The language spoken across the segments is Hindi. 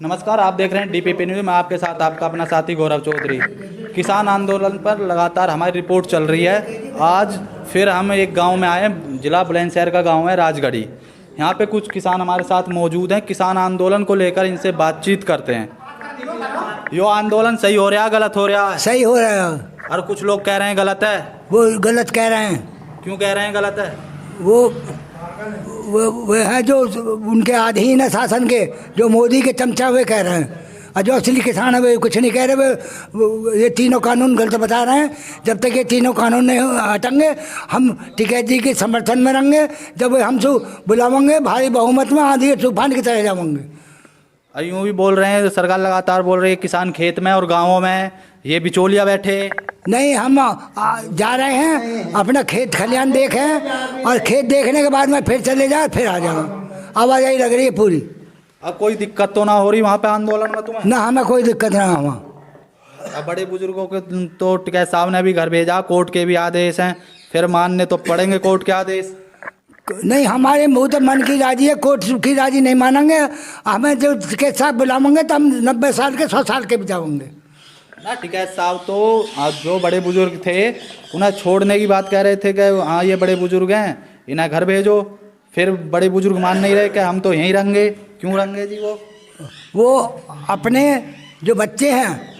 नमस्कार, आप देख रहे हैं डीपीपी न्यूज़। मैं आपके साथ आपका अपना साथी गौरव चौधरी। किसान आंदोलन पर लगातार हमारी रिपोर्ट चल रही है। आज फिर हम एक गांव में आए हैं, जिला बुलंदशहर का गांव है राजगढ़ी। यहाँ पे कुछ किसान हमारे साथ मौजूद हैं। किसान आंदोलन को लेकर इनसे बातचीत करते हैं। यो आंदोलन सही हो रहा है, गलत हो रहा है? सही हो रहा है। और कुछ लोग कह रहे हैं गलत है। वो गलत कह रहे हैं। क्यों कह रहे हैं गलत है? वो है जो उनके अधीन है शासन के, जो मोदी के चमचा वे कह रहे हैं। और जो असली किसान है वे कुछ नहीं कह रहे। ये तीनों कानून गलत बता रहे हैं। जब तक ये तीनों कानून नहीं हटेंगे हम टिकैत जी के समर्थन में रहेंगे। जब हमसे बुलावेंगे भारी बहुमत में आंधी तूफान की तरह जाएंगे। यूँ भी बोल रहे हैं, सरकार लगातार बोल रही है किसान खेत में और गाँवों में ये बिचौलिया बैठे। नहीं, हम जा रहे हैं अपना खेत खलियान देखें और खेत देखने के बाद में फिर चले जाए, फिर आ जाओ। आवाजाही लग रही है पूरी। अब कोई दिक्कत तो ना हो रही वहाँ पे आंदोलन में तुम्हें? ना, हमें कोई दिक्कत ना वहाँ। अब बड़े बुजुर्गों के तो टिकैत साहब ने भी घर भेजा, कोर्ट के भी आदेश हैं, फिर मानने तो पड़ेंगे कोर्ट के आदेश। नहीं, हमारे मुँह तो मन की राजी है, कोर्ट की राजी नहीं मानेंगे। हमें जो टिकैत साहब बुलावेंगे तो हम 90 साल के 100 साल के भी जाओगे ना। टिकैत साहब तो जो बड़े बुजुर्ग थे उन्हें छोड़ने की बात कह रहे थे कि हाँ ये बड़े बुजुर्ग हैं, इन्हें घर भेजो। फिर बड़े बुजुर्ग मान नहीं रहे कि हम तो यहीं रहेंगे। क्यों रहेंगे जी? वो अपने जो बच्चे हैं,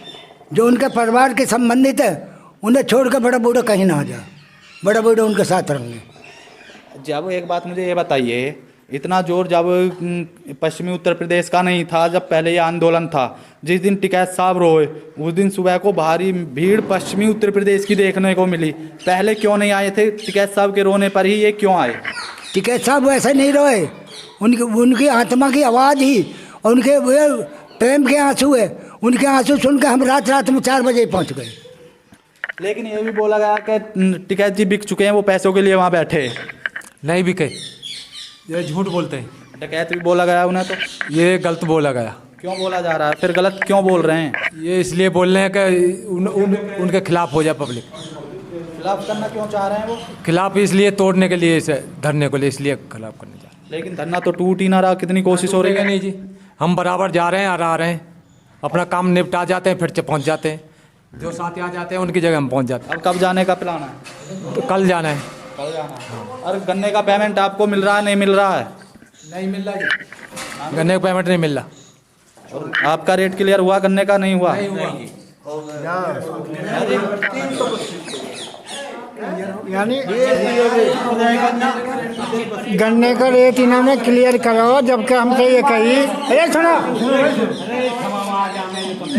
जो उनके परिवार के संबंधित है, उन्हें छोड़ कर बड़ा बूढ़ा कहीं ना जाए। बड़ा बूढ़ा उनके साथ रहेंगे। जब एक बात मुझे ये बताइए, इतना जोर जब पश्चिमी उत्तर प्रदेश का नहीं था, जब पहले ये आंदोलन था, जिस दिन टिकैत साहब रोए उस दिन सुबह को भारी भीड़ पश्चिमी उत्तर प्रदेश की देखने को मिली। पहले क्यों नहीं आए थे? टिकैत साहब के रोने पर ही ये क्यों आए? टिकैत साहब वैसे नहीं रोए। उनकी आत्मा की आवाज़ ही और उनके वे प्रेम के आंसू है। उनके आंसू सुन के हम रात में 4 बजे पहुँच गए। लेकिन ये भी बोला गया कि टिकैत जी बिक चुके हैं, वो पैसों के लिए वहाँ बैठे। नहीं बिके, ये झूठ बोलते हैं। डकैत भी बोला गया उन्हें, तो ये गलत बोला गया। क्यों बोला जा रहा है? फिर गलत क्यों बोल रहे हैं? ये इसलिए बोल रहे हैं कि उनके खिलाफ हो जाए पब्लिक। खिलाफ करना क्यों चाह रहे हैं वो? खिलाफ इसलिए तोड़ने के लिए, इसे धरने को लिए इसलिए खिलाफ करने जा रहे हैं। लेकिन धरना तो टूट ही ना रहा। कितनी कोशिश हो रही है। नहीं जी, हम बराबर जा रहे हैं और आ रहे हैं, अपना काम निपटा जाते हैं, फिर पहुँच जाते हैं। जो साथी आ जाते हैं उनकी जगह हम पहुँच जाते हैं। अब कब जाने का प्लान है? तो कल जाना है। कल जाना है। और गन्ने का पेमेंट आपको मिल रहा है, नहीं मिल रहा है? नहीं मिल रहा जी, गन्ने का पेमेंट नहीं मिल रहा। और आपका रेट क्लियर हुआ? गन्ने का नहीं हुआ? यानी गन्ने का रेट इन्होंने क्लियर करो, जबकि हमसे ये कही, अरे सुनो,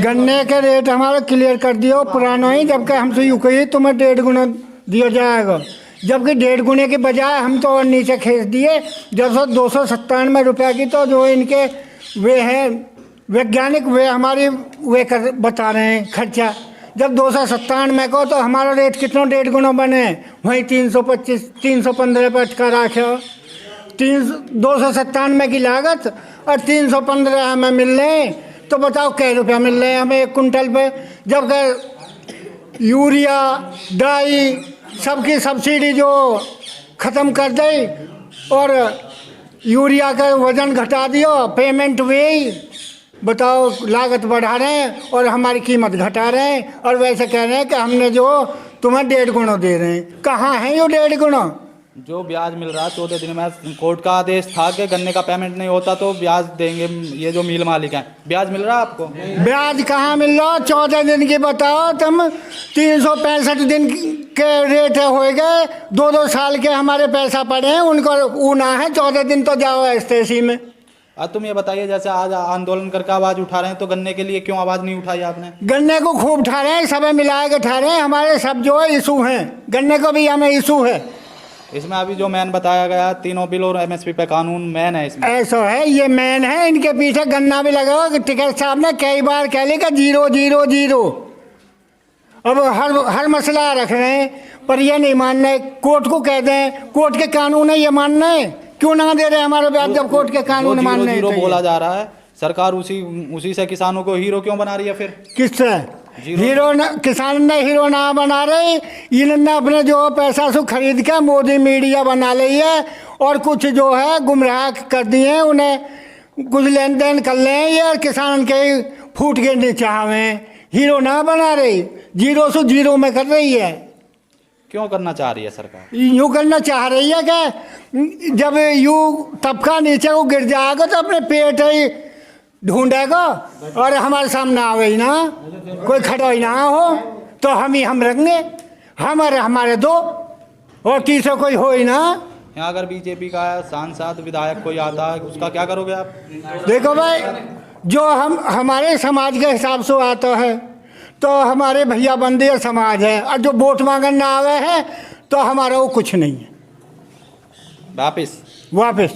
गन्ने के रेट हमारा क्लियर कर दियो पुराना ही, जबकि हमसे यूँ कही तुम्हें 1.5 गुना दिया जाएगा। जबकि 1.5 गुने के बजाय हम तो और नीचे खींच दिए। जब 297 रुपये की, तो जो इनके वे हैं वैज्ञानिक, वे हमारी वे कर बता रहे हैं खर्चा। जब 297 को, तो हमारा रेट कितना 1.5 गुना बने, वहीं 325 315 पर अटका रखे हो। 297 की लागत और 315 हमें मिल रहे हैं, तो बताओ कै रुपया मिल रहे हैं हमें 1 कुंटल पे। जबकि यूरिया डाई सबकी सब्सिडी जो ख़त्म कर दी और यूरिया का वज़न घटा दियो, पेमेंट हुई। बताओ, लागत बढ़ा रहे हैं और हमारी कीमत घटा रहे हैं, और वैसे कह रहे हैं कि हमने जो तुम्हें 1.5 गुना दे रहे हैं। कहाँ है ये 1.5 गुना? जो ब्याज मिल रहा है 14 दिन में, कोर्ट का आदेश था कि गन्ने का पेमेंट नहीं होता तो ब्याज देंगे ये जो मिल मालिक हैं। ब्याज मिल रहा है आपको? ब्याज कहाँ मिल रहा? 14 दिन की बताओ तुम। 365 दिन के रेट हो गए, 2-2 साल के हमारे पैसा पड़े हैं, उनको ऊना है। 14 दिन तो जाओ एस्टेसी में। अब तुम ये बताइए, जैसे आज आंदोलन करके आवाज़ उठा रहे हैं, तो गन्ने के लिए क्यों आवाज़ नहीं उठाई आपने? गन्ने को खूब उठा रहे हैं, सब मिला के उठा रहे हैं। हमारे सब जो है इशू हैं, गन्ने को भी हमें इशू है। इसमें अभी जो मैन बताया गया, तीनों बिल और एमएसपी पे कानून मैन है इसमें। ऐसा है, ये मैन है। इनके पीछे गन्ना भी लगा हुआ। टिकैत साहब ने कई बार कह लिया 0 0 0। अब हर मसला रख रहे हैं, पर ये नहीं मान रहे। कोर्ट को कह दें, कोर्ट के कानून है, ये मान रहे। क्यों ना दे रहे हमारे ब्याज, जब कोर्ट के कानून मान रहे हैं? बोला जा रहा है सरकार उसी से किसानों को हीरो क्यों बना रही है? फिर किससे हीरो न, किसान ने हीरो ना बना रहे, इन्होंने अपने जो पैसा से खरीद के मोदी मीडिया बना ली है और कुछ जो है गुमराह कर दिए हैं उन्हें। कुछ लेन देन कर लें या किसान के फूट के नीचे हमें हीरो ना बना रही, 0 से 0 में कर रही है। क्यों करना चाह रही है सरकार? यूँ करना चाह रही है कि जब यूँ तबका नीचे को गिर जाएगा तो अपने पेट ही ढूंढेगा और हमारे सामने आवे ही ना, कोई खड़ा ही ना हो तो हम रखेंगे, हमारे दो और तीसरा कोई हो ही ना। यहाँ अगर बीजेपी का सांसद विधायक कोई आता है उसका क्या करोगे आप? देखो भाई, जो हमारे समाज के हिसाब से आता है तो हमारे भैया बंदे समाज है, और जो वोट मांगने आवे है तो हमारा वो कुछ नहीं है। वापिस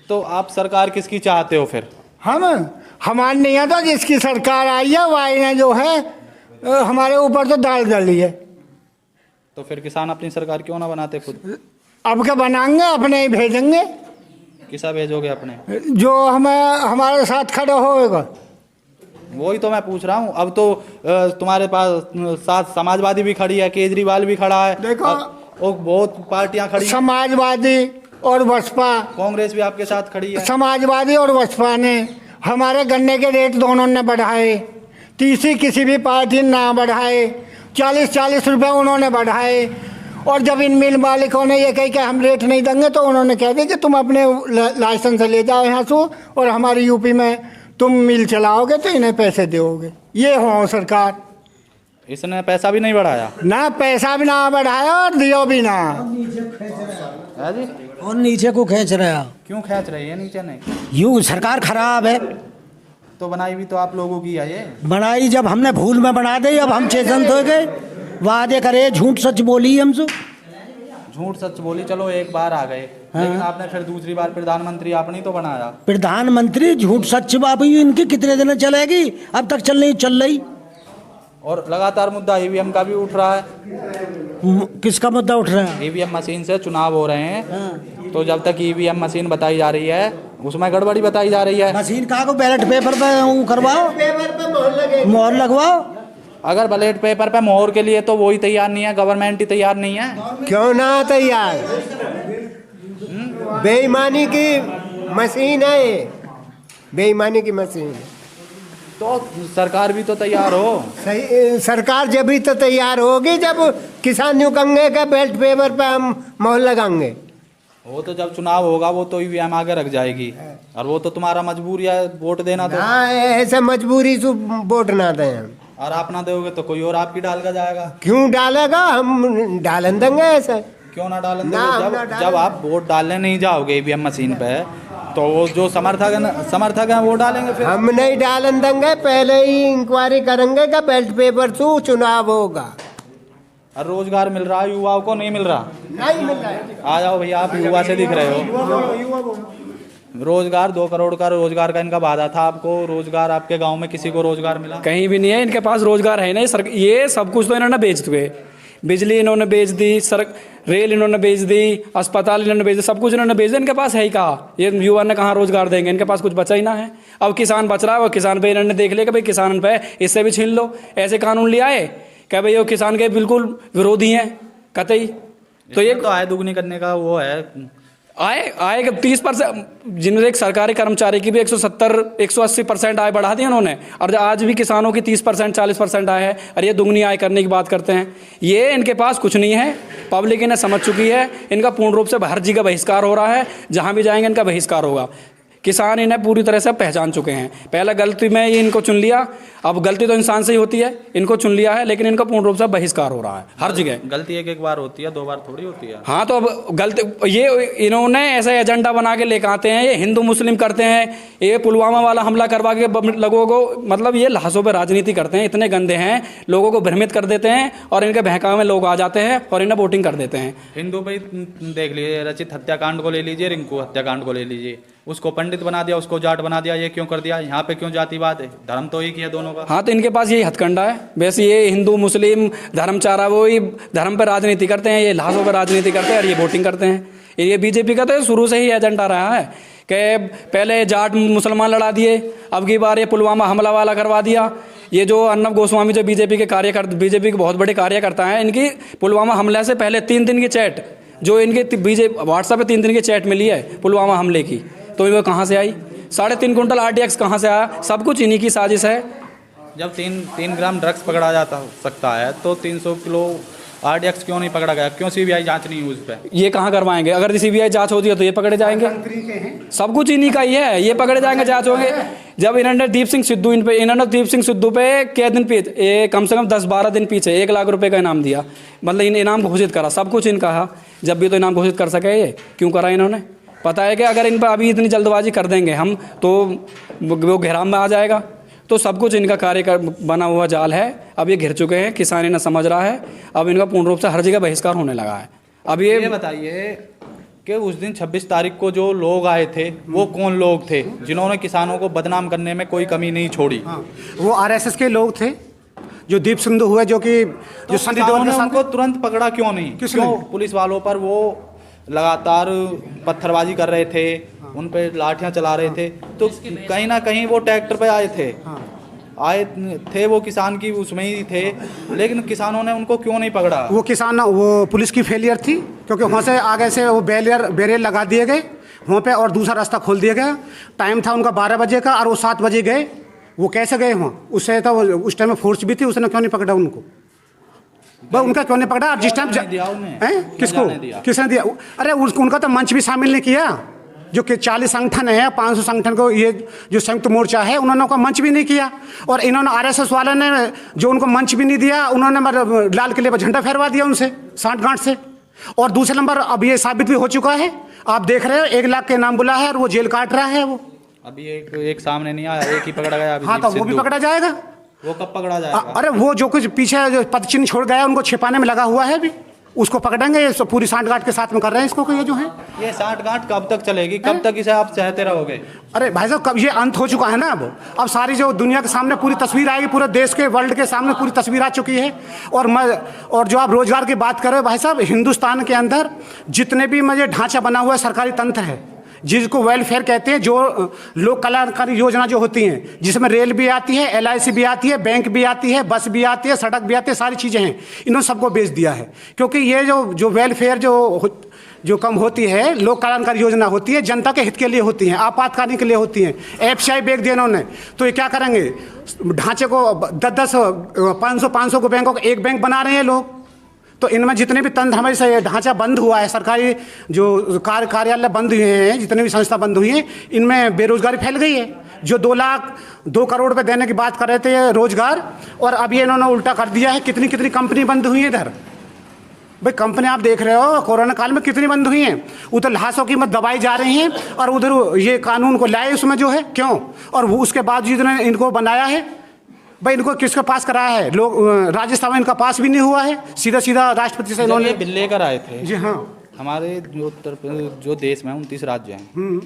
तो आप सरकार किसकी चाहते हो फिर? हमारे नहीं आता, जिसकी सरकार आई है वाई ने जो है हमारे ऊपर तो डाली है। तो फिर किसान अपनी सरकार क्यों ना बनाते खुद? अब क्या बनाएंगे, अपने ही भेजेंगे। किसा भेजोगे अपने? जो हमारे साथ खड़ा होगा। वही तो मैं पूछ रहा हूँ। अब तो तुम्हारे पास साथ समाजवादी भी खड़ी है, केजरीवाल भी खड़ा है, देखो और बहुत पार्टियां खड़ी हैं। समाजवादी और बसपा, कांग्रेस भी आपके साथ खड़ी है। समाजवादी और बसपा ने हमारे गन्ने के रेट दोनों ने बढ़ाए, तीसरी किसी भी पार्टी ने ना बढ़ाए, 40-40 रुपये उन्होंने बढ़ाए। और जब इन मिल मालिकों ने ये कही कि हम रेट नहीं देंगे तो उन्होंने कह दिया कि तुम अपने लाइसेंस ले जाओ यहाँ से और हमारी यूपी में तुम मिल चलाओगे तो इन्हें पैसे दोगे। ये हो सरकार। इसने पैसा भी नहीं बढ़ाया ना, पैसा भी ना बढ़ाया और दियो भी ना। है जी? और नीचे को खींच रहा। क्यों खींच रही है? नीचे नहीं, यूँ सरकार खराब है। तो बनाई भी तो आप लोगों की है। ये बनाई जब हमने भूल में बना दी, अब हम चेतन हो गए, वादे करे, झूठ सच बोली हमसे। झूठ सच बोली, चलो एक बार आ गए, लेकिन आपने फिर दूसरी बार प्रधानमंत्री आपने तो बनाया। प्रधानमंत्री झूठ सच बाबू इनकी कितने दिन चलेगी? अब तक चल रही। और लगातार मुद्दा ईवीएम का भी उठ रहा है। किसका मुद्दा उठ रहा है? ईवीएम मशीन से चुनाव हो रहे हैं, तो जब तक ईवीएम मशीन बताई जा रही है उसमें गड़बड़ी बताई जा रही है। मशीन कहा को बैलेट पेपर पे करवाओ, मोहर लगवाओ। अगर बैलेट पेपर पे मोहर के लिए तो वही तैयार नहीं है, गवर्नमेंट ही तैयार नहीं है। क्यों ना तैयार? बेईमानी की मशीन है, बेईमानी की मशीन। तो सरकार भी तो तैयार हो। सही, सरकार जब भी तो तैयार होगी जब किसान यूँ कहेंगे कि बेल्ट पेपर पे हम मोहर लगाएंगे। वो तो जब चुनाव होगा वो तो ईवीएम आगे रख जाएगी, और वो तो तुम्हारा मजबूरी है वोट देना। तो हाँ, ऐसे मजबूरी से वोट ना दें हम। और आप ना दोगे तो कोई और आपकी डाल कर जाएगा। क्यों डालेगा? हम डालन देंगे ऐसे। क्यों ना डालेंगे? ना, जब आप वोट डालने नहीं जाओगे ईवीएम मशीन पे, तो वो जो समर्थक हैं वो डालेंगे फिर। हम नहीं डालन देंगे, पहले ही इंक्वायरी करेंगे कि बेल्ट पेपर से चुनाव होगा। और रोजगार मिल रहा है युवाओं को? नहीं मिल रहा। नहीं मिल रहा है। आ जाओ भैया, आप युवा से दिख रहे हो। रोजगार 2 करोड़ का रोजगार का इनका वादा था आपको। रोजगार आपके गांव में किसी को रोजगार मिला? कहीं भी नहीं है इनके पास रोजगार है नहीं। ये सब कुछ तो इन्होंने बेच चुके। बिजली इन्होंने बेच दी, रेल इन्होंने बेच दी, अस्पताल इन्होंने बेच दी, सब कुछ इन्होंने बेच दिया। इनके पास है ही कहाँ? ये युवा ने कहाँ रोजगार देंगे? इनके पास कुछ बचा ही ना है। अब किसान बच रहा है, वो किसान पे इन्होंने देख लिया कि भाई किसान पे इससे भी छीन लो। ऐसे कानून ले आए क्या भाई वो किसान के बिल्कुल विरोधी हैं कतई। तो ये तो आय दुगनी करने का वो है। आय के 30%, जिन्होंने एक सरकारी कर्मचारी की भी 170-180% आय बढ़ा दी उन्होंने, और आज भी किसानों की 30% 40% आय है, और ये दुगनी आय करने की बात करते हैं। ये इनके पास कुछ नहीं है। पब्लिक इन्हें समझ चुकी है। इनका पूर्ण रूप से हर जगह बहिष्कार हो रहा है, जहाँ भी जाएंगे इनका बहिष्कार होगा। किसान इन्हें पूरी तरह से पहचान चुके हैं। पहले गलती में ये इनको चुन लिया, अब गलती तो इंसान से ही होती है, इनको चुन लिया है, लेकिन इनका पूर्ण रूप से बहिष्कार हो रहा है हर जगह। गलती एक बार होती है, 2 बार थोड़ी होती है। हाँ, तो अब गलती ये इन्होंने ऐसा एजेंडा बना के लेकर आते हैं। ये हिंदू मुस्लिम करते हैं, ये पुलवामा वाला हमला करवा के लोगों को, मतलब ये लाशों पर राजनीति करते हैं। इतने गंदे हैं, लोगों को भ्रमित कर देते हैं, और इनके बहकावे में लोग आ जाते हैं और इन्हें वोटिंग कर देते हैं। हिंदू भाई देख लीजिए, रचित हत्याकांड को ले लीजिए, रिंकू हत्याकांड को ले लीजिए, उसको पंडित बना दिया, उसको जाट बना दिया। ये क्यों कर दिया? यहाँ पे क्यों जातिवाद है? धर्म तो एक ही है दोनों का। हाँ, तो इनके पास यही हथकंडा है। वैसे ये हिंदू मुस्लिम धर्मचारा, वो ही धर्म पर राजनीति करते हैं, ये लाशों पर राजनीति करते हैं, और ये वोटिंग करते हैं। ये बीजेपी का तो शुरू से ही एजेंडा रहा है कि पहले जाट मुसलमान लड़ा दिए, अब की बार ये पुलवामा हमला वाला करवा दिया। ये जो अर्नब गोस्वामी जो बीजेपी के बहुत बड़े कार्यकर्ता हैं, इनकी पुलवामा हमले से पहले 3 दिन की चैट जो इनके व्हाट्सएप पे 3 दिन की चैट मिली है पुलवामा हमले की, तो वो कहाँ से आई? 3.5 कुंटल RDX कहाँ से आया? सब कुछ इन्हीं की साजिश है। जब 3 ग्राम ड्रग्स पकड़ा जाता सकता है तो 300 किलो RDX क्यों नहीं पकड़ा गया? क्यों CBI जांच नहीं हुई उस पर? ये कहाँ करवाएंगे? अगर CBI जांच होती है तो ये पकड़े जाएंगे। सब कुछ इन्हीं का ही है, ये पकड़े जाएंगे, जांच होंगे। जब इन्होंने दीप सिंह सिद्धू पे क्या दिन पीछे, कम से कम 10-12 दिन पीछे 1 लाख रुपए का इनाम दिया, मतलब इन इनाम घोषित करा, सब कुछ इनका है। जब भी तो इनाम घोषित कर सके, ये क्यों करा इन्होंने? पता है कि अगर इन पर अभी इतनी जल्दबाजी कर देंगे हम तो वो घेराव में आ जाएगा। तो सब कुछ इनका कार्य बना हुआ जाल है। अब ये घिर चुके हैं, किसान इन्हें समझ रहा है, अब इनका पूर्ण रूप से हर जगह बहिष्कार होने लगा है। अब ये बताइए कि उस दिन 26 तारीख को जो लोग आए थे वो कौन लोग थे जिन्होंने किसानों को बदनाम करने में कोई कमी नहीं छोड़ी? वो RSS के लोग थे जो दीप सिंधु हुए, जो कि जो संदीप देओल ने के साथ उनको तुरंत पकड़ा क्यों नहीं? क्यों पुलिस वालों पर वो लगातार पत्थरबाजी कर रहे थे, उन पे लाठियां चला रहे थे? तो कहीं ना कहीं वो ट्रैक्टर पे आए थे, वो किसान की उसमें ही थे, लेकिन किसानों ने उनको क्यों नहीं पकड़ा? वो पुलिस की फेलियर थी, क्योंकि वहाँ से आगे से वो बैरियर लगा दिए गए वहाँ पे और दूसरा रास्ता खोल दिया गया। टाइम था उनका 12 बजे का और वो 7 बजे गए। वो कैसे गए वहाँ? उससे तो उस टाइम में फोर्स भी थी, उसने क्यों नहीं पकड़ा उनको? भाई उनका क्यों नहीं पकड़ा? जिस टाइम किसको किसने दिया? अरे उनका तो मंच भी शामिल नहीं किया। जो कि 40 संगठन है, 500 संगठन को ये जो संयुक्त मोर्चा है, उन्होंने उनका मंच भी नहीं किया। और इन्होंने RSS वाले ने जो उनको मंच भी नहीं दिया, उन्होंने लाल किले पर झंडा फहरवा दिया उनसे सांठगांठ से। और दूसरे नंबर अब ये साबित भी हो चुका है, आप देख रहे हो 1 लाख के नाम बुला है और वो जेल काट रहा है। वो अभी एक सामने नहीं आया, एक ही पकड़ा गया। हाँ, तो वो भी पकड़ा जाएगा। वो कब पकड़ा जाएगा? अरे वो जो कुछ पीछे जो पदचिन्ह छोड़ गया उनको छिपाने में लगा हुआ है, अभी उसको पकड़ेंगे। ये पूरी सांठगांठ के साथ में कर रहे हैं इसको। ये जो है ये सांठगांठ कब तक चलेगी? कब तक इसे आप सहते रहोगे? अरे भाई साहब, कब ये अंत हो चुका है ना। अब सारी जो दुनिया के सामने पूरी तस्वीर आएगी, पूरे देश के वर्ल्ड के सामने पूरी तस्वीर आ चुकी है। और जो आप रोजगार की बात कर रहे हो भाई साहब, हिंदुस्तान के अंदर जितने भी मुझे ढांचा बना हुआ सरकारी तंत्र है, जिसको वेलफेयर कहते हैं, जो लोक कल्याणकारी योजना जो होती हैं, जिसमें रेल भी आती है, LIC भी आती है, बैंक भी आती है, बस भी आती है, सड़क भी आती है, सारी चीज़ें हैं, इन्होंने सबको बेच दिया है। क्योंकि ये जो वेलफेयर जो कम होती है, लोक कल्याणकारी योजना होती है, जनता के हित के लिए होती हैं, आपातकालीन के लिए होती हैं। FCI बेच दिया इन्होंने, तो ये क्या करेंगे? ढांचे को 10-10 500 को बैंकों को एक बैंक बना रहे हैं लोग। तो इनमें जितने भी तंत्र हमारे से ढांचा बंद हुआ है, सरकारी जो कार्यालय बंद हुए हैं, जितने भी संस्था बंद हुई हैं, इनमें बेरोजगारी फैल गई है। जो 2 करोड़ रुपए देने की बात कर रहे थे रोजगार, और अब ये इन्होंने उल्टा कर दिया है। कितनी कंपनी बंद हुई है इधर। भाई कंपनी आप देख रहे हो कोरोना काल में कितनी बंद हुई हैं। उधर लाशों की कीमत दबाई जा रही हैं और उधर ये कानून को लाए उसमें जो है क्यों? और वो उसके बाद जितने इनको बनाया है, भाई इनको किसके पास कराया है? लोग राजस्थान में इनका पास भी नहीं हुआ है, सीधा राष्ट्रपति से इन्होंने बिल लेकर आए थे। जी हाँ, हमारे जो देश में 29 राज्य हैं,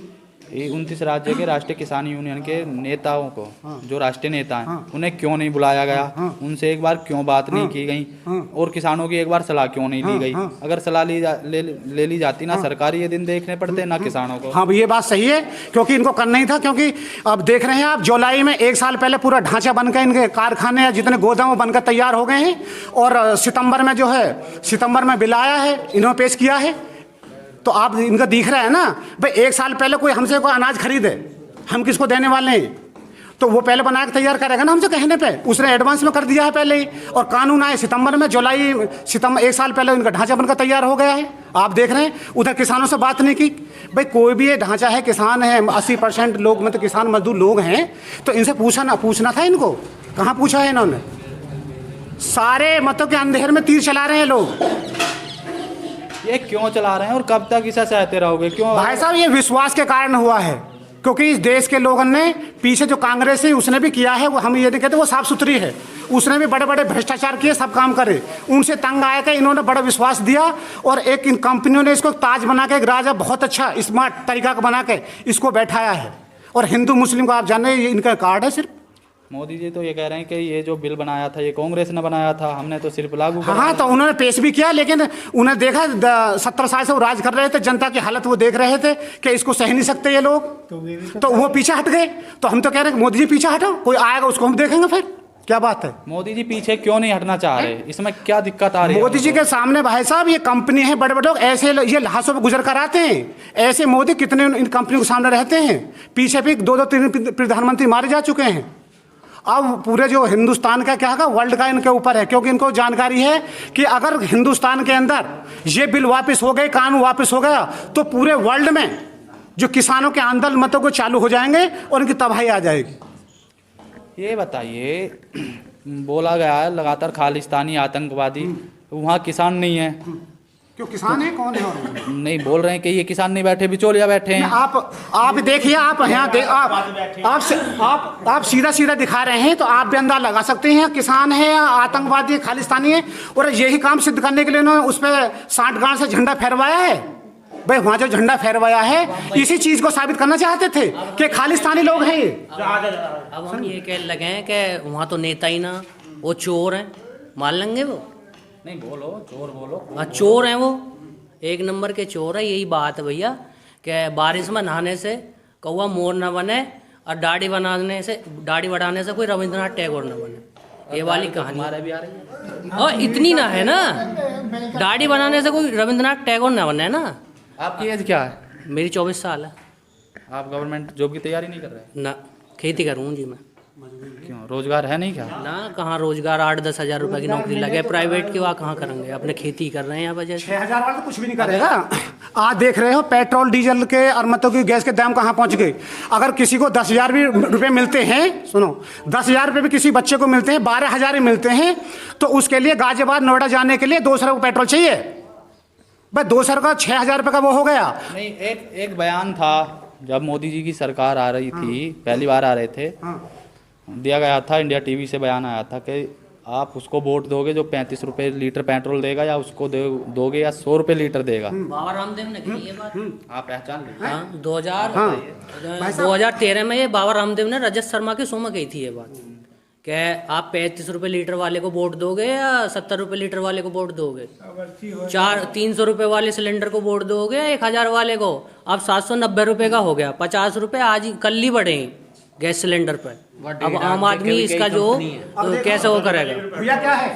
ये 29 राज्य के राष्ट्रीय किसान यूनियन के नेताओं को, जो राष्ट्रीय नेता हैं, उन्हें क्यों नहीं बुलाया गया? उनसे एक बार क्यों बात नहीं की गई? और किसानों की एक बार सलाह क्यों नहीं ली गई? अगर सलाह ले ली जाती ना, सरकारी ये दिन देखने पड़ते ना किसानों को। हाँ, ये बात सही है, क्योंकि इनको करना ही था। क्योंकि अब देख रहे हैं आप, जुलाई में 1 साल पहले पूरा ढांचा बनकर इनके कारखाने या जितने गोदाम बनकर तैयार हो गए हैं, और सितंबर में बिल आया है, इन्होंने पेश किया है। तो आप इनका दिख रहा है ना भाई, 1 साल पहले कोई हमसे कोई अनाज खरीदे, हम किसको देने वाले हैं? तो वो पहले बना के तैयार करेगा ना हमसे कहने पे। उसने एडवांस में कर दिया है पहले ही, और कानून आए सितंबर में, सितंबर 1 साल पहले उनका ढांचा बनकर तैयार हो गया है। आप देख रहे हैं उधर किसानों से बात नहीं की। भाई कोई भी ये ढांचा है, किसान है, 80% लोग मतलब किसान मजदूर लोग हैं, तो इनसे पूछना था इनको। कहाँ पूछा है इन्होंने? सारे मतों के अंधेर में तीर चला रहे हैं लोग। ये क्यों चला रहे हैं और कब तक इसे सहते रहोगे? क्यों भाई साहब, ये विश्वास के कारण हुआ है, क्योंकि इस देश के लोगों ने पीछे जो कांग्रेस है उसने भी किया है, वो हम ये नहीं कहते वो साफ सुथरी है, उसने भी बड़े बड़े भ्रष्टाचार किए, सब काम करे। उनसे तंग आया था, इन्होंने बड़ा विश्वास दिया, और एक इन कंपनियों ने इसको ताज बना के, एक राजा बहुत अच्छा स्मार्ट तरीका का बना के इसको बैठाया है। और हिंदू मुस्लिम को आप जाने, ये इनका कार्ड है सिर्फ। मोदी जी तो ये कह रहे हैं कि ये जो बिल बनाया था ये कांग्रेस ने बनाया था, हमने तो सिर्फ लागू किया। हाँ, तो उन्होंने पेश भी किया, लेकिन उन्हें देखा 70 साल से वो राज कर रहे थे, जनता की हालत वो देख रहे थे कि इसको सह नहीं सकते ये लोग, तो वो पीछे हट गए। तो हम तो कह रहे हैं मोदी जी पीछे हटो, कोई आएगा उसको हम देखेंगे फिर। क्या बात है? मोदी जी पीछे क्यों नहीं हटना चाह रहे? इसमें क्या दिक्कत आ रही है? मोदी जी के सामने भाई साहब ये कंपनी है, बड़े बड़े लोग ऐसे ये लाशों पे गुजर कर आते हैं। ऐसे मोदी कितने इन कंपनियों के सामने रहते हैं। पीछे भी 2-3 प्रधानमंत्री मारे जा चुके हैं। अब पूरे जो हिंदुस्तान का क्या होगा, वर्ल्ड का इनके ऊपर है, क्योंकि इनको जानकारी है कि अगर हिंदुस्तान के अंदर ये बिल वापस हो गए, कानून वापस हो गया, तो पूरे वर्ल्ड में जो किसानों के आंदोलन मतों को चालू हो जाएंगे और उनकी तबाही आ जाएगी। ये बताइए, बोला गया है लगातार खालिस्तानी आतंकवादी, वहाँ किसान नहीं है। क्यों किसान है? कौन है? और नहीं बोल रहे हैं कि ये किसान नहीं बैठे, बिचौलिया बैठे हैं। आप देखिए, आप यहाँ आप सीधा दिखा रहे हैं, तो आप भी अंदाज लगा सकते हैं किसान है या आतंकवादी खालिस्तानी है। और यही काम सिद्ध करने के लिए उन्होंने उस पर 60 गांठ से झंडा फहरवाया है। भाई वहाँ जो झंडा फहरवाया है, इसी चीज को साबित करना चाहते थे कि खालिस्तानी लोग हैं। अब हम ये कह लगे हैं कि वहाँ तो नेता ही ना, वो चोर हैं, मान लेंगे वो? नहीं बोलो, चोर बोलो। हाँ चोर हैं वो, एक नंबर के चोर है। यही बात है भैया कि बारिश में नहाने से कौवा मोर न बने और दाढ़ी बढ़ाने से कोई रविंद्रनाथ टैगोर न बने। ये वाली कहानी हमारे भी आ रही है। और इतनी ना है ना, दाढ़ी बनाने से कोई रविंद्रनाथ टैगोर न बने ना। आपकी एज क्या है? मेरी 24 साल है। आप गवर्नमेंट जॉब की तैयारी नहीं कर रहे? ना, खेती करूँ जी मैं। क्यों, रोजगार है नहीं क्या? ना, कहाँ रोजगार, 8-10 हज़ार रुपए की नौकरी लगे प्राइवेट की, वहाँ कहाँ करेंगे? अपने खेती कर रहे हैं यहाँ वजह से। 6,000 वाला तो कुछ भी नहीं करेगा। आज देख रहे हो पेट्रोल डीजल के और मतों की गैस के दाम कहाँ पहुँच गए। अगर किसी को 10,000 भी रुपये मिलते हैं, सुनो, 10,000 रुपये भी किसी बच्चे को मिलते हैं, 12,000 मिलते हैं, तो उसके लिए गाजियाबाद नोएडा जाने के लिए 200 रुपये पेट्रोल चाहिए। भाई 200 का 6,000 रुपये का वो हो गया। नहीं, एक बयान था जब मोदी जी की सरकार आ रही थी, पहली बार आ रहे थे, दिया गया था, इंडिया टीवी से बयान आया था कि आप उसको वोट दोगे जो 35 रुपये लीटर पेट्रोल देगा, या उसको दोगे या 100 रुपये लीटर देगा। बाबा रामदेव ने की ये बात। आप पहचान लें। हाँ, 2013 में ये बाबा रामदेव ने रजत शर्मा के शो में कही थी ये बात कि आप 35 रुपये लीटर वाले को वोट दोगे या 70 रुपये लीटर वाले को वोट दोगे, 300 रुपये वाले सिलेंडर को वोट दोगे या 1,000 वाले को। अब 790 रुपये का हो गया, 50 रुपये आज कल ही बढ़े गैस सिलेंडर पर। अब आम आदमी इसका जो कैसे वो करेगा? भैया क्या है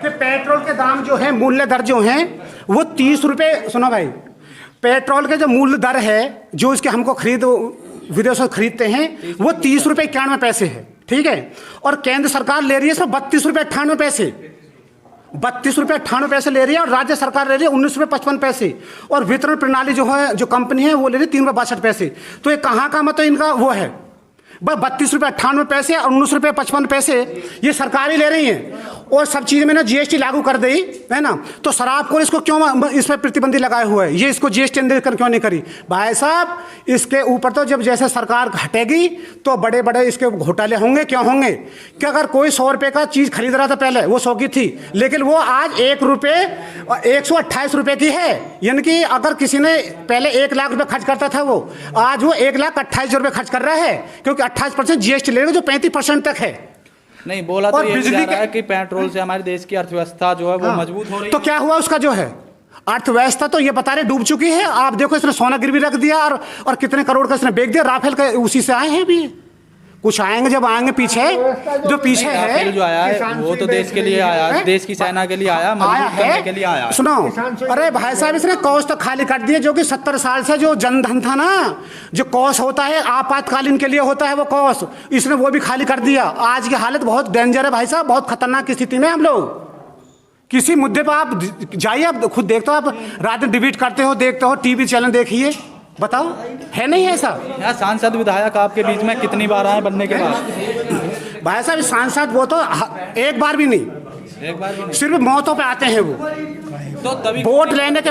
कि पेट्रोल के दाम जो है, मूल्य दर जो है वो 30 रुपये, सुनो भाई, पेट्रोल के जो मूल्य दर है जो इसके हमको विदेशों से खरीदते हैं, वो 30 रुपये 91 पैसे है, ठीक है। और केंद्र सरकार ले रही है इसमें 32 रुपये 98 पैसे, 32 रुपये 98 पैसे ले रही है, और राज्य सरकार ले रही है 19 रुपये 55 पैसे, और वितरण प्रणाली जो है, जो कंपनी है, वो ले रही है 3 रुपये 62 पैसे। तो ये कहाँ का मतलब इनका वो है, बस 32 रुपये 98 पैसे और 19 रुपये 55 पैसे ये सरकार ही ले रही है। और सब चीज़ में ना GST लागू कर दी है ना, तो शराब को इसको क्यों इस पर प्रतिबंधी लगाए हुए है, ये इसको GST अंदर कर क्यों नहीं करी? भाई साहब, इसके ऊपर तो जब जैसे सरकार हटेगी तो बड़े बड़े इसके घोटाले होंगे। क्यों होंगे कि अगर कोई 100 रुपये का चीज़ खरीद रहा था पहले, वो 100 की थी, लेकिन वो आज 1 रुपये 128 रुपये की है। यानी कि अगर किसी ने पहले 1 लाख रुपये खर्च करता था, वो आज वो 1,28,000 रुपये खर्च कर रहा है, क्योंकि 28% GST लेगा जो 35% तक है। नहीं बोला तो ये जा रहा है कि पेट्रोल से हमारे देश की अर्थव्यवस्था जो है वो मजबूत हो रही है। तो क्या हुआ उसका जो है अर्थव्यवस्था, तो ये बता रहे डूब चुकी है। आप देखो, इसने सोना गिरवी रख दिया और कितने करोड़ का इसने बेच दिया। राफेल का उसी से आए हैं भी, कुछ आएंगे जब आएंगे पीछे, जो पीछे है जो आया है वो तो देश के लिए आया, देश की सेना के लिए आया, मजबूत करने के लिए आया। सुनो, अरे भाई साहब, इसने कौश तो खाली कर दिए, जो कि 70 साल से जो जनधन था ना, जो कौश होता है आपातकालीन के लिए होता है, वो कौश इसने वो भी खाली कर दिया। आज की हालत बहुत डेंजर है भाई साहब, बहुत खतरनाक स्थिति में हम लोग। किसी मुद्दे पर आप जाइए, आप खुद देखते हो, आप रात में डिबेट करते हो, देखते हो, टीवी चैनल देखिए, बताओ है नहीं है ऐसा? यहाँ सांसद विधायक आपके बीच में कितनी बार आए बनने के बाद? भाई साहब, सांसद वो तो एक बार भी नहीं, एक बार भी नहीं, सिर्फ मौतों पे आते हैं वो। तो तभी वोट लेने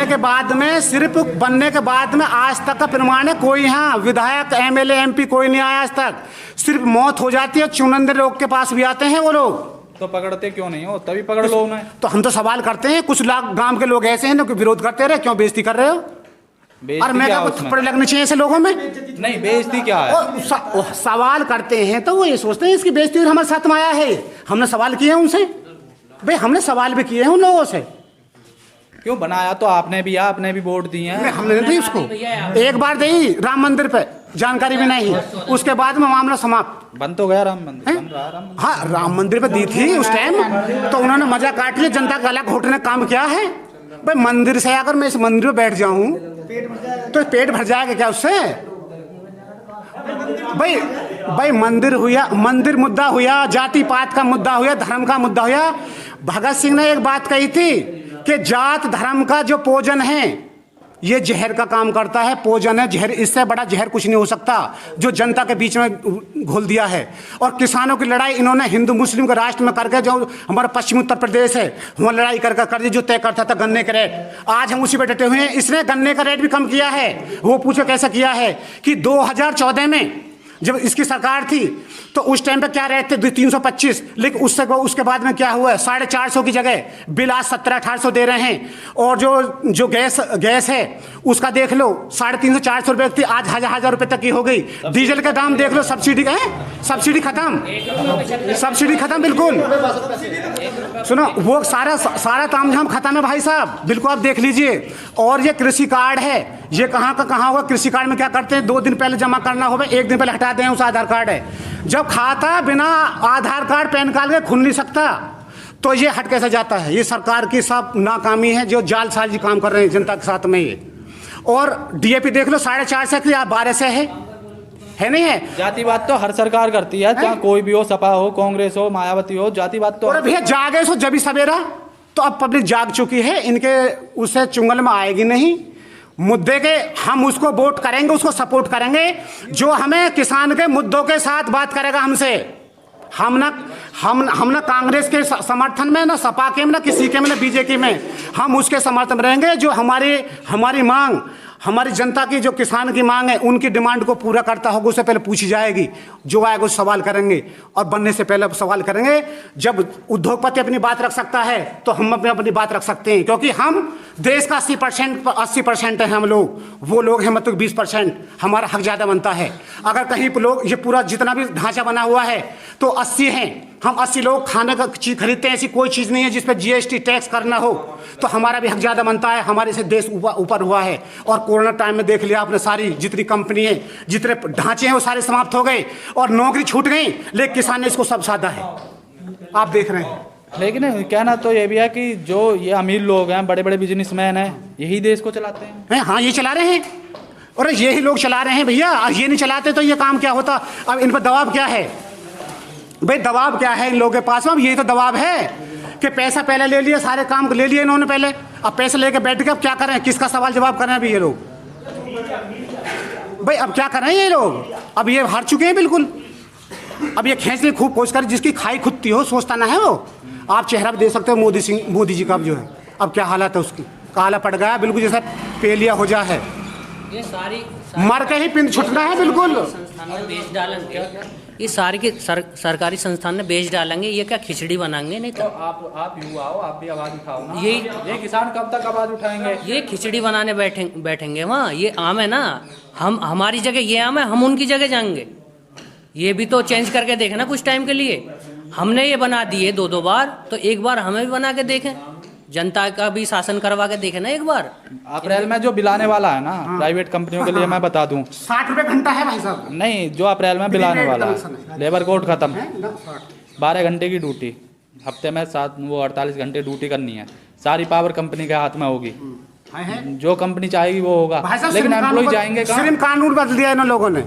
के बाद में, सिर्फ बनने के बाद में आज तक का प्रमाण है, कोई यहाँ विधायक MLA MP कोई नहीं आया आज तक। सिर्फ मौत हो जाती है, चुनिंदे लोग के पास भी आते हैं वो लोग। तो पकड़ते क्यों नहीं हो? तभी पकड़ लो उन्हें। तो हम तो सवाल करते हैं, कुछ गांव के लोग ऐसे हैं जो विरोध करते रहे, क्यों बेइज्जती कर रहे हो? और मैं क्या थप्पड़ लगने चाहिए ऐसे लोगों में? नहीं, बेइज्जती क्या है? सवाल करते हैं तो वो ये सोचते हैं इसकी बेइज्जती हमारे साथ में आया है। हमने सवाल किए हैं उनसे, भाई हमने सवाल भी किए हैं उन लोगों से। क्यों बनाया तो आपने भी, आपने भी वोट दिए हैं। हमने नहीं दी उसको, एक बार दी राम मंदिर पे, जानकारी भी नहीं, उसके बाद में मामला समाप्त। बन तो गया राम मंदिर, बन रहा राम मंदिर। हाँ, राम मंदिर पे दी थी उस टाइम, तो उन्होंने मजा काट लिया, जनता का गला घोटने का काम किया है। भाई मंदिर से अगर मैं इस मंदिर में बैठ जाऊं तो पेट भर जाएगा क्या उससे? भाई मंदिर हुआ, मंदिर मुद्दा हुआ, जाति पात का मुद्दा हुआ, धर्म का मुद्दा हुआ। भगत सिंह ने एक बात कही थी कि जात धर्म का जो पूजन है ये जहर का काम करता है, पूजन है जहर, इससे बड़ा जहर कुछ नहीं हो सकता जो जनता के बीच में घोल दिया है। और किसानों की लड़ाई इन्होंने हिंदू मुस्लिम के राष्ट्र में करके, जो हमारा पश्चिमी उत्तर प्रदेश है वहाँ लड़ाई कर दी, जो तय करता था गन्ने का रेट, आज हम उसी पे डटे हुए हैं। इसने गन्ने का रेट भी कम किया है। वो पूछो कैसे किया है कि 2014 में जब इसकी सरकार थी तो उस टाइम पे क्या रेट थे 325, लेकिन उसके बाद में क्या हुआ है 450 की जगह बिल आज 1700-1800 दे रहे हैं। और जो गैस है उसका देख लो 350-400 रुपए की, आज 1000 रुपए तक की हो गई। डीजल का दाम देख लो, सब्सिडी है, सब्सिडी खत्म बिल्कुल। सुनो, वो सारा तामझाम खत्म है भाई साहब, बिल्कुल आप देख लीजिए। और ये कृषि कार्ड है, ये कहाँ का कहाँ होगा? कृषि कार्ड में क्या करते हैं, 2 दिन पहले जमा करना होगा, 1 दिन पहले हटा दें, उस आधार कार्ड है। जब खाता बिना आधार कार्ड पैन कार्ड के खुल नहीं सकता तो ये हट कैसे जाता है? ये सरकार की सब नाकामी है, जो जालसाजी काम कर रहे हैं जनता के साथ में ये। और डीएपी देख लो 4.5 से 12 से है नहीं है? जातिवाद तो हर सरकार करती है, चाहे कोई भी हो, सपा हो, कांग्रेस हो, मायावती हो, जातिवाद तो। और भैया जागे सो जब सवेरा, तो अब पब्लिक जाग चुकी है, इनके उससे चुंगल में आएगी नहीं। मुद्दे के हम उसको वोट करेंगे, उसको सपोर्ट करेंगे जो हमें किसान के मुद्दों के साथ बात करेगा हमसे। हम ना कांग्रेस के समर्थन में, ना सपा के में, ना किसी के में, ना बीजेपी में। हम उसके समर्थन में रहेंगे जो हमारी मांग, हमारी जनता की जो किसान की मांग है, उनकी डिमांड को पूरा करता होगा, उससे पहले पूछी जाएगी। जो आएगा उस सवाल करेंगे, और बनने से पहले सवाल करेंगे। जब उद्योगपति अपनी बात रख सकता है तो हम अपनी बात रख सकते हैं, क्योंकि हम देश का 80% है हम लोग, वो लोग हैं मतलब 20%। हमारा हक ज़्यादा बनता है। अगर कहीं पर लोग, ये पूरा जितना भी ढांचा बना हुआ है तो 80 हैं, हम 80 लोग खाने का चीज खरीदते हैं, ऐसी कोई चीज़ नहीं है जिस पर GST टैक्स करना हो, तो हमारा भी हक ज़्यादा बनता है। हमारे से देश ऊपर हुआ है। और कोरोना टाइम में देख लिया आपने, सारी जितनी कंपनी है, जितने ढांचे हैं वो सारे समाप्त हो गए और नौकरी छूट गई, लेकिन किसान ने इसको सब साधा है, आप देख रहे हैं। लेकिन कहना तो ये भी है कि जो ये अमीर लोग हैं, बड़े बड़े बिजनेसमैन हैं, यही देश को चलाते हैं। हाँ, ये चला रहे हैं, और यही लोग चला रहे हैं भैया। ये नहीं चलाते तो ये काम क्या होता? अब इन पर दबाव क्या है भाई? दबाव क्या है इन लोगों के पास? अब यही तो दबाव है कि पैसा पहले ले लिया, सारे काम ले लिए इन्होंने पहले, अब पैसे लेके बैठ गए, अब क्या करें? किसका सवाल जवाब करें अभी ये लोग? भाई अब क्या कर रहे हैं ये लोग? अब ये हार चुके हैं बिल्कुल। अब ये खींचने खूब कोशिश कर, जिसकी खाई खुदती हो सोचता ना है वो। आप चेहरा भी देख सकते हो मोदी जी का जो है, अब क्या हालत है उसकी, काला पड़ गया बिल्कुल, जैसा पेलिया हो जा है। ये सारी मर के ही पिंड छुटना है बिल्कुल। संस्थान में बेच डालेंगे, ये सारी की सरकारी संस्थान में बेच डालेंगे। ये क्या खिचड़ी बनाएंगे? नहीं तो आप युवा हो, आप भी आवाज उठाओ ना। ये किसान कब तक आवाज उठाएंगे? ये खिचड़ी बनाने बैठेंगे वहाँ। ये आम है ना, हमारी जगह ये आम है, हम उनकी जगह जाएंगे। ये भी तो चेंज करके देखें ना कुछ टाइम के लिए। हमने ये बना दिए 2 बार, तो एक बार हमें भी बना के देखें, जनता का भी शासन करवा के देखे ना एक बार। अप्रैल में जो बिलाने वाला है ना, प्राइवेट कंपनियों के लिए मैं बता दूं, 60 रुपए घंटा है भाई साहब। नहीं, जो अप्रैल में बिलाने वाला है, लेबर कोड खत्म, 12 घंटे की ड्यूटी, हफ्ते में 48 घंटे ड्यूटी करनी है, सारी पावर कंपनी के हाथ में होगी। जो कंपनी चाहेगी वो होगा, लेकिन एम्प्लॉय जाएंगे कहाँ? श्रम कानून बदल दिया इन लोगों ने,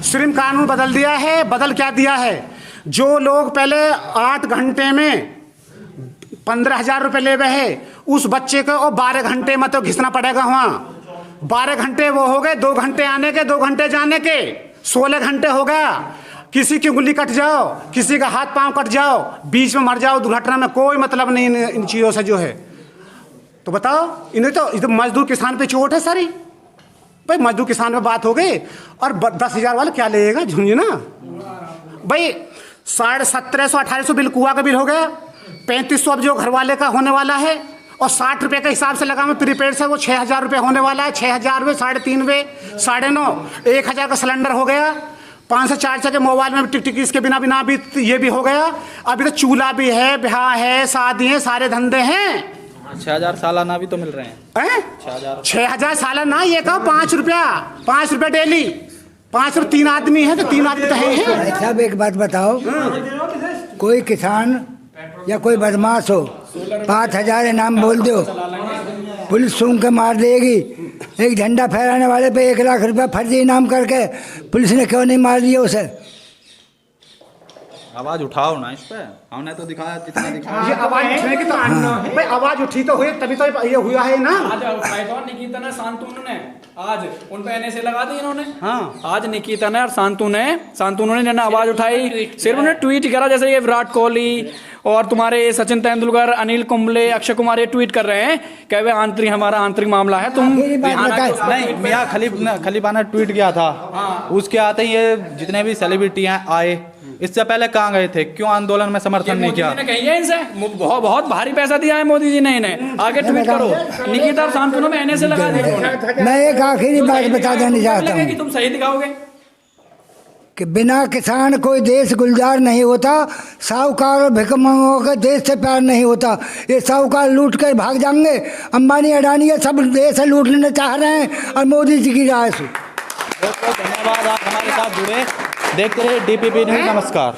श्रम कानून बदल दिया है। बदल क्या दिया है? जो लोग पहले 8 घंटे में 15,000 रुपये ले रहे हैं, उस बच्चे को और 12 घंटे में तो घिसना पड़ेगा वहाँ। 12 घंटे वो हो गए, 2 घंटे आने के, 2 घंटे जाने के, 16 घंटे हो गया। किसी की उंगली कट जाओ, किसी का हाथ पांव कट जाओ, बीच में मर जाओ दुर्घटना में, कोई मतलब नहीं इन चीज़ों से जो है। तो बताओ, इन्हें तो मजदूर किसान पे चोट है सारी। भाई मजदूर किसान पे बात हो गई, और 10,000 वाला क्या लेगा झुंझुना? भाई 1750 1800 बिल कुआ का बिल हो गया, 3500 अब जो घर वाले का होने वाला है, और 60 रुपये के हिसाब से लगा मैं प्रीपेड से, वो 6,000 रुपये होने वाला है। 6,000 रुपये, 3,500, 9,500, 1,000 का सिलेंडर हो गया। 5 से 4 के मोबाइल में टिक टिक इसके बिना भी ये भी हो गया। अभी तो चूल्हा भी है, ब्याह है, शादी है, सारे धंधे हैं। 6,000 सालाना भी तो मिल रहे हैं। 6,000 सालाना, ये कहो 5 रुपया, 5 रुपया डेली, 5 रुपये 3 आदमी है तो 3 आदमी तो है ही है। भाई साहब एक बात बताओ, कोई किसान या कोई बदमाश हो 5,000 इनाम बोल दो, पुलिस सूंघ के मार देगी। एक झंडा फहराने वाले पे 1 लाख रुपया फर्जी इनाम करके पुलिस ने क्यों नहीं मार दिया उसे? आवाज उठाओ ना इस पे, हमने तो दिखाया जितना दिखाया। ये आवाज उठने की तो भाई आवाज उठी तो हुई, तभी तो ये हुआ है ना। आज निकिता ने शांतनु ने आज उन पे एनएसए लगा दी इन्होंने। हाँ, आज निकिता ने और शांतनु ने आवाज उठाई, सिर्फ उन्होंने ट्वीट करा। जैसे ये विराट कोहली और तुम्हारे सचिन तेंदुलकर, अनिल कुंबले, अक्षय कुमार ये ट्वीट कर रहे हैं कि वे आंतरिक, हमारा आंतरिक मामला है, तुम नहीं, मियां खलीफा ने ट्वीट किया था। उसके आते ही ये जितने भी सेलिब्रिटी हैं आए। इससे पहले कहाँ गए थे, क्यों आंदोलन में समर्थन नहीं किया? कही है इनसे बहुत भारी पैसा दिया है मोदी जी ने इन्हें। आगे ट्वीट करो, निकिता और शांतनु में एनएसए लगा दिया। मैं एक आखिरी बात बता देना चाहता हूँ कि तुम सही दिखाओगे कि बिना किसान कोई देश गुलजार नहीं होता, साहूकार और भिखमंगों के देश से प्यार नहीं होता। ये साहूकार लूट कर भाग जाएंगे, अंबानी अडानी ये सब देश लूट लेना चाह रहे हैं और मोदी जी की राय से। बहुत बहुत धन्यवाद, आप हमारे साथ जुड़े। देखते रहिए DPP न्यूज़। नमस्कार।